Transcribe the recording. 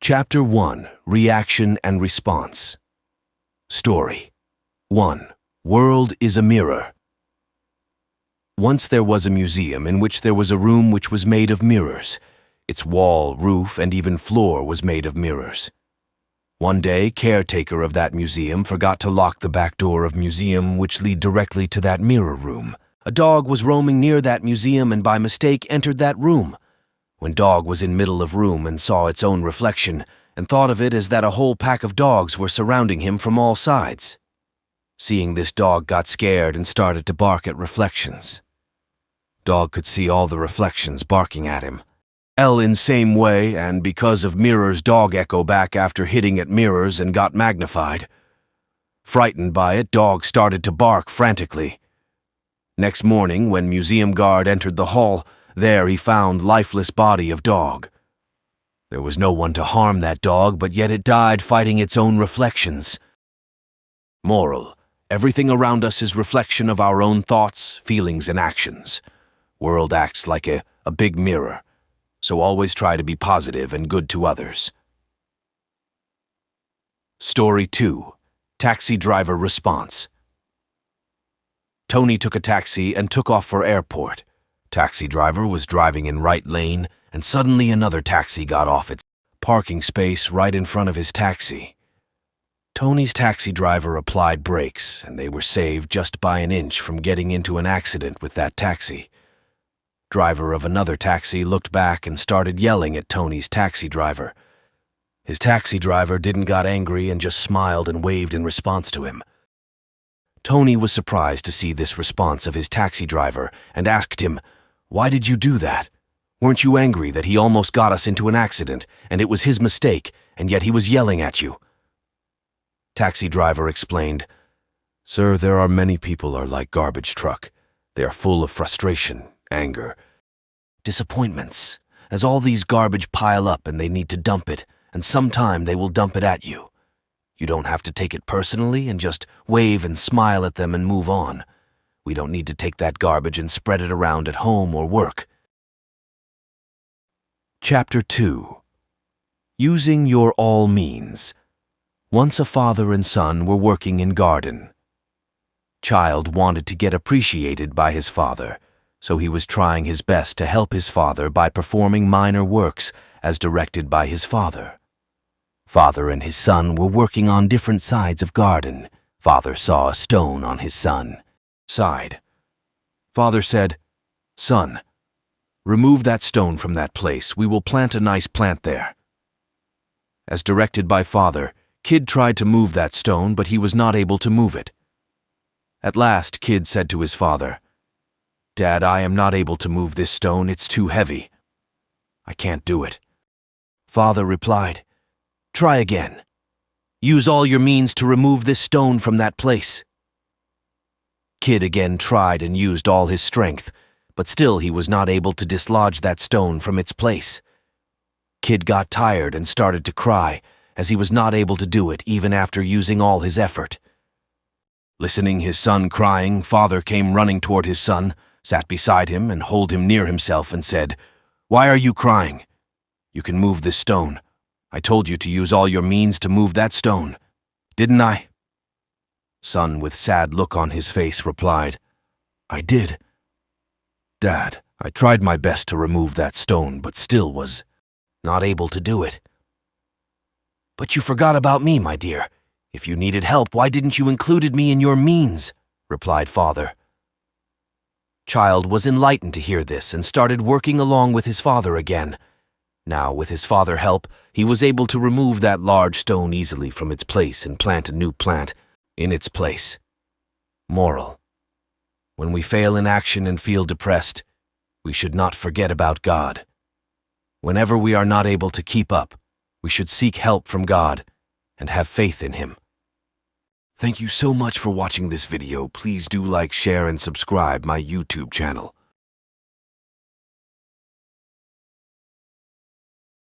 Chapter 1. Reaction and Response. Story 1. World is a mirror. Once there was a museum in which there was a room which was made of mirrors. Its wall, roof, and even floor was made of mirrors. One day, caretaker of that museum forgot to lock the back door of museum which lead directly to that mirror room. A dog was roaming near that museum and by mistake entered that room. When dog was in middle of room and saw its own reflection and thought of it as that a whole pack of dogs were surrounding him from all sides. Seeing this, dog got scared and started to bark at reflections. Dog could see all the reflections barking at him. In same way, and because of mirrors, dog echo back after hitting at mirrors and got magnified. Frightened by it, dog started to bark frantically. Next morning, when museum guard entered the hall, there he found lifeless body of dog. There was no one to harm that dog, but yet it died fighting its own reflections. Moral: everything around us is reflection of our own thoughts, feelings, and actions. World acts like a big mirror, so always try to be positive and good to others. Story 2. Taxi driver response. Tony took a taxi and took off for airport. Taxi driver was driving in right lane, and suddenly another taxi got off its parking space right in front of his taxi. Tony's taxi driver applied brakes, and they were saved just by an inch from getting into an accident with that taxi. Driver of another taxi looked back and started yelling at Tony's taxi driver. His taxi driver didn't got angry and just smiled and waved in response to him. Tony was surprised to see this response of his taxi driver and asked him, "Why did you do that? Weren't you angry that he almost got us into an accident and it was his mistake and yet he was yelling at you?" Taxi driver explained, "Sir, there are many people are like garbage truck. They are full of frustration, anger, disappointments, as all these garbage pile up and they need to dump it, and sometime they will dump it at you. You don't have to take it personally and just wave and smile at them and move on. We don't need to take that garbage and spread it around at home or work." Chapter 2. Using your all means. Once a father and son were working in garden. Child wanted to get appreciated by his father, so he was trying his best to help his father by performing minor works as directed by his father. Father and his son were working on different sides of garden. Father saw a stone on his son side. Father said, "Son, remove that stone from that place. We will plant a nice plant there." As directed by father, Kid tried to move that stone, but he was not able to move it. At last, Kid said to his father, "Dad, I am not able to move this stone. It's too heavy. I can't do it." Father replied, "Try again. Use all your means to remove this stone from that place." Kid again tried and used all his strength, but still he was not able to dislodge that stone from its place. Kid got tired and started to cry, as he was not able to do it even after using all his effort. Listening his son crying, father came running toward his son, sat beside him and held him near himself and said, "Why are you crying? You can move this stone. I told you to use all your means to move that stone. Didn't I?" Son, with sad look on his face, replied, "I did. Dad, I tried my best to remove that stone, but still was not able to do it." "But you forgot about me, my dear. If you needed help, why didn't you included me in your means?" replied father. Child was enlightened to hear this and started working along with his father again. Now, with his father's help, he was able to remove that large stone easily from its place and plant a new plant in its place. Moral: when we fail in action and feel depressed, we should not forget about God. Whenever we are not able to keep up, we should seek help from God and have faith in Him. Thank you so much for watching this video. Please do like, share, and subscribe my YouTube channel.